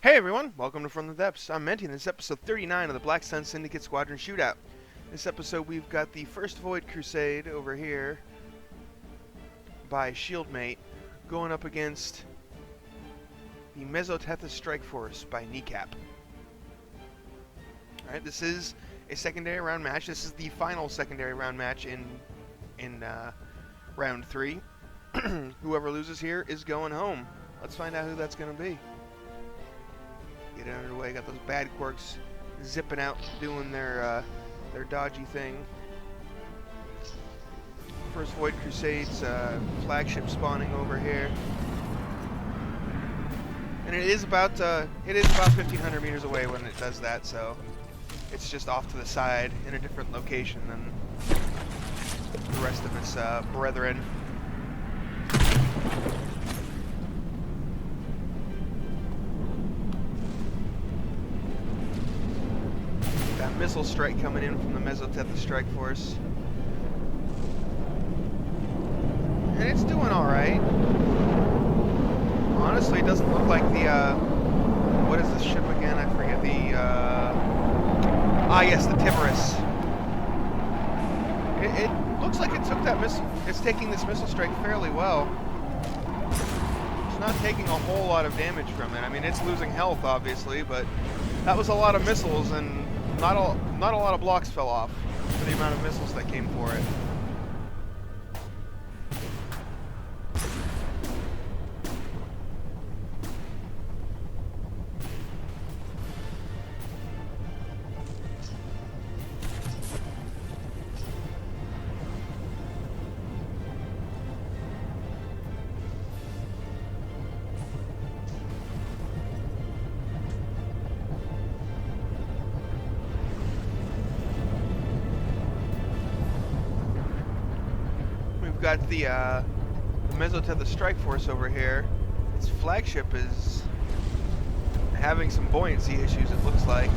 Hey everyone, welcome to From the Depths. I'm Menti, and this is episode 39 of the Black Sun Syndicate Squadron Shootout. This episode we've got the first Void Crusade over here by Shieldmate going up against the Mesotethys Strike Force by Kneecap. Alright, this is a secondary round match. This is the final secondary round match in round 3. Whoever loses here is going home. Let's find out who that's going to be. Get it underway. Got those bad quirks zipping out, doing their dodgy thing. First Void Crusade's flagship spawning over here, and it is about 1,500 meters away when it does that. So it's just off to the side in a different location than the rest of its brethren. Missile strike coming in from the Mesotethys Strike Force. And it's doing alright. Honestly, it doesn't look like the, what is this ship again? I forget the, yes, the Tiberus. It looks like it took that missile, it's taking this missile strike fairly well. It's not taking a whole lot of damage from it. I mean, it's losing health, obviously, but that was a lot of missiles, and not a lot of blocks fell off for the amount of missiles that came for it. Got the Mesotethys Strike Force over here. Its flagship is having some buoyancy issues, it looks like.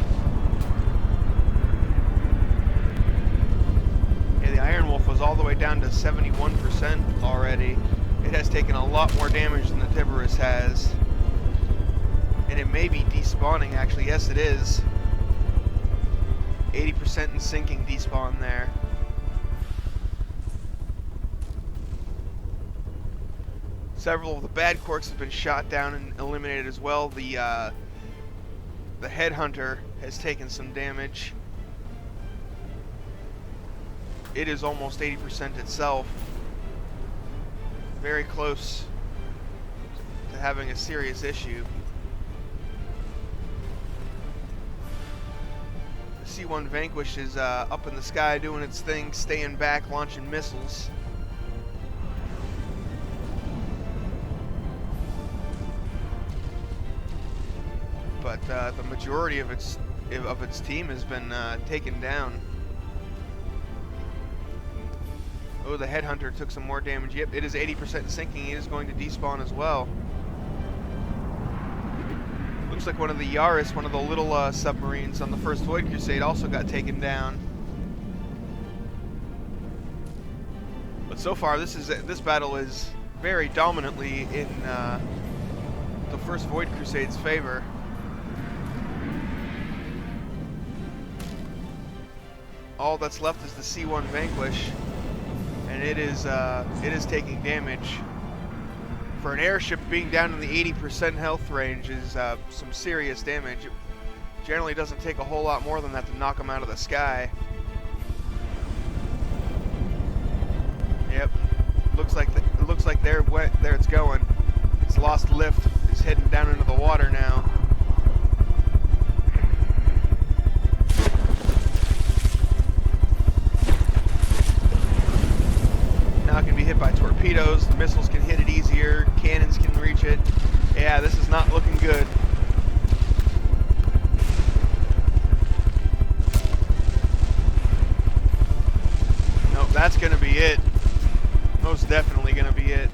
Yeah, the Iron Wolf was all the way down to 71% already. It has taken a lot more damage than the Tiberus has. And it may be despawning, actually. Yes, it is. 80% in sinking despawn there. Several of the bad quirks have been shot down and eliminated as well. The Headhunter has taken some damage. It is almost 80% itself. Very close to having a serious issue. The C1 Vanquish is up in the sky doing its thing, staying back, launching missiles. But the majority of its team has been taken down. Oh, the Headhunter took some more damage. Yep, it is 80% sinking. It is going to despawn as well. Looks like one of the Yaris, one of the little submarines on the first Void Crusade, also got taken down. But so far, this battle is very dominantly in the first Void Crusade's favor. All that's left is the C1 Vanquish, and it is taking damage. For an airship being down in the 80% health range is some serious damage. It generally doesn't take a whole lot more than that to knock them out of the sky. Yep, looks like there it's going. It's lost lift. It's heading down into the water now. Now it can be hit by torpedoes, the missiles can hit it easier, cannons can reach it. Yeah, this is not looking good. Nope, that's gonna be it. Most definitely gonna be it.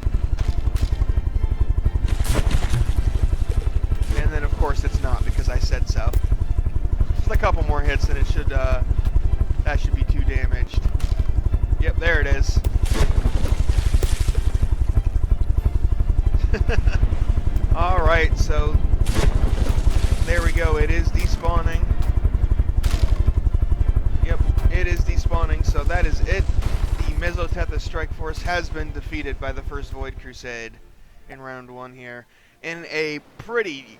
And then of course it's not, because I said so. Just a couple more hits and it should that should be too damaged. Yep, there it is. Alright, so that is it. The Mesotethys Strike Force has been defeated by the First Void Crusade in round 1 here. In a pretty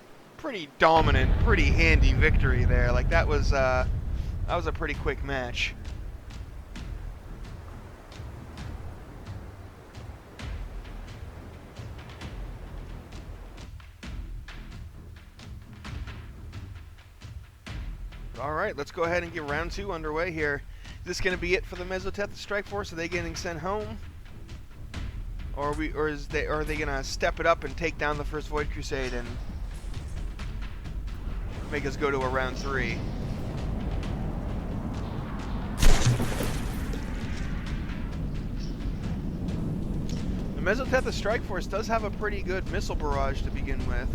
dominant, pretty handy victory there. Like, that was a pretty quick match. Alright, let's go ahead and get round 2 underway here. Is this going to be it for the Mesotethys Strike Force? Are they getting sent home? Or are they going to step it up and take down the First Void Crusade and make us go to a round 3? The Mesotethys Strike Force does have a pretty good missile barrage to begin with.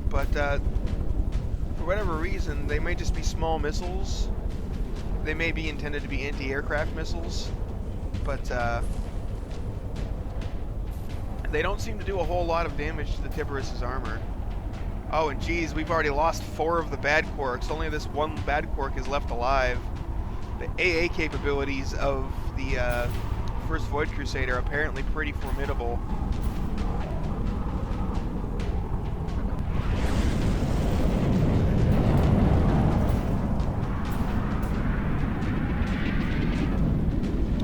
But for whatever reason, they may just be small missiles. They may be intended to be anti-aircraft missiles, but they don't seem to do a whole lot of damage to the Tiberus's armor. Oh, and geez, we've already lost 4 of the bad quarks. Only this one bad quark is left alive. The AA capabilities of the First Void Crusade are apparently pretty formidable.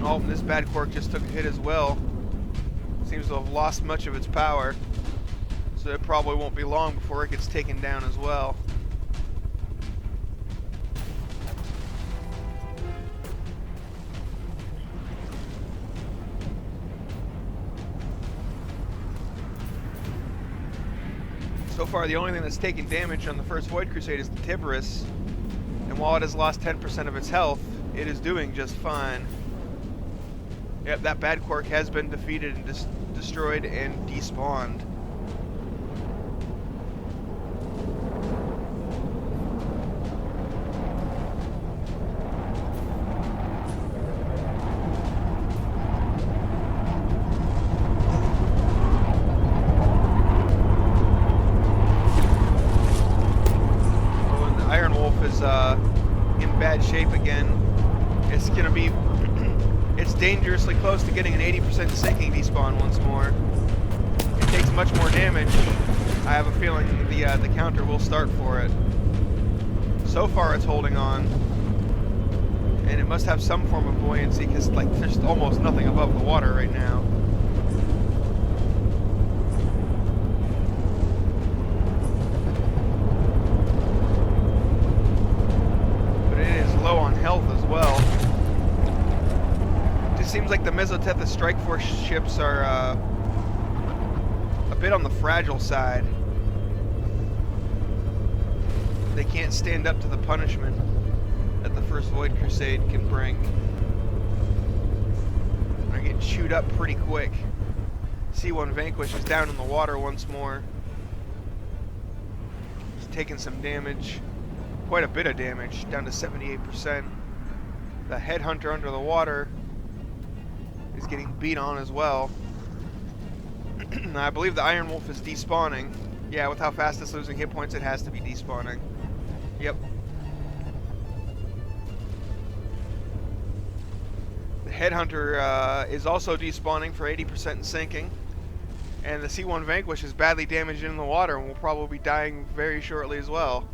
Oh, and this bad quark just took a hit as well. Seems to have lost much of its power, so it probably won't be long before it gets taken down as well. So far, the only thing that's taken damage on the First Void Crusade is the Tiberus, and while it has lost 10% of its health, it is doing just fine. Yep, that bad quark has been defeated and destroyed and despawned. Oh, and the Iron Wolf is in bad shape again. It's gonna be It's dangerously close to getting an 80% sinking despawn once more. It takes much more damage. I have a feeling the counter will start for it. So far it's holding on. And it must have some form of buoyancy because like there's almost nothing above the water right now. But it is low on health as well. Seems like the Mesotethys Strike Force ships are a bit on the fragile side. They can't stand up to the punishment that the First Void Crusade can bring. They're getting chewed up pretty quick. C1 Vanquish is down in the water once more. He's taking some damage. Quite a bit of damage, down to 78%. The Headhunter under the water is getting beat on as well. I believe the Iron Wolf is despawning. Yeah, with how fast it's losing hit points, it has to be despawning. Yep. The Headhunter is also despawning for 80% and sinking. And the C1 Vanquish is badly damaged in the water and will probably be dying very shortly as well.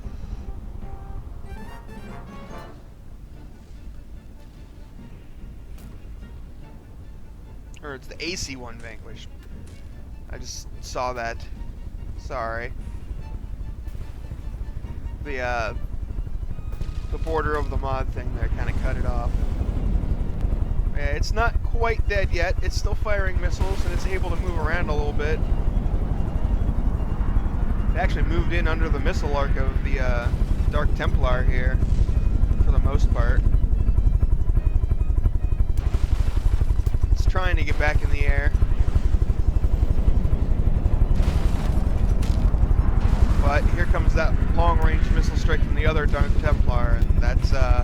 Or it's the AC1 Vanquish. I just saw that. Sorry. The border of the mod thing there kind of cut it off. Yeah, it's not quite dead yet. It's still firing missiles and it's able to move around a little bit. It actually moved in under the missile arc of the Dark Templar here, for the most part. Trying to get back in the air. But here comes that long-range missile strike from the other Dark Templar, and that's I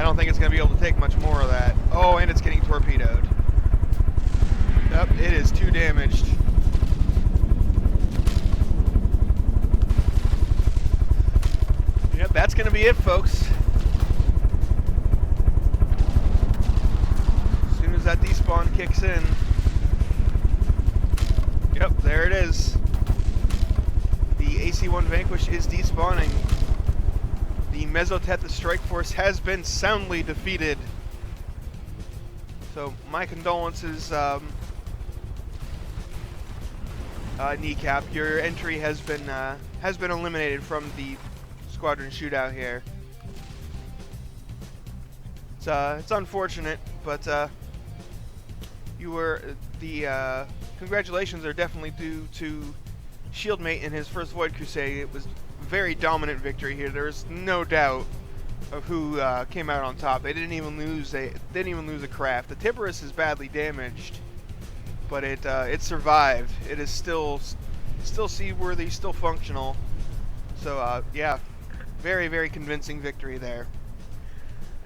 don't think it's going to be able to take much more of that. Oh, and it's getting torpedoed. Yep, it is too damaged. that's going to be it, folks. As soon as that despawn kicks in. Yep, there it is. The AC-1 Vanquish is despawning. The Mesotethys strike force has been soundly defeated. So, my condolences, Kneecap. Your entry has been eliminated from the Squadron Shootout here. It's unfortunate, but you were the congratulations are definitely due to Shieldmate in his first Void Crusade. It was a very dominant victory here. There's no doubt of who came out on top. They didn't even lose a craft. The Tiberus is badly damaged, but it survived. It is still seaworthy, still functional. So yeah, very, very convincing victory there.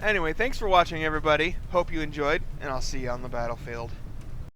Anyway, thanks for watching, everybody. Hope you enjoyed, and I'll see you on the battlefield.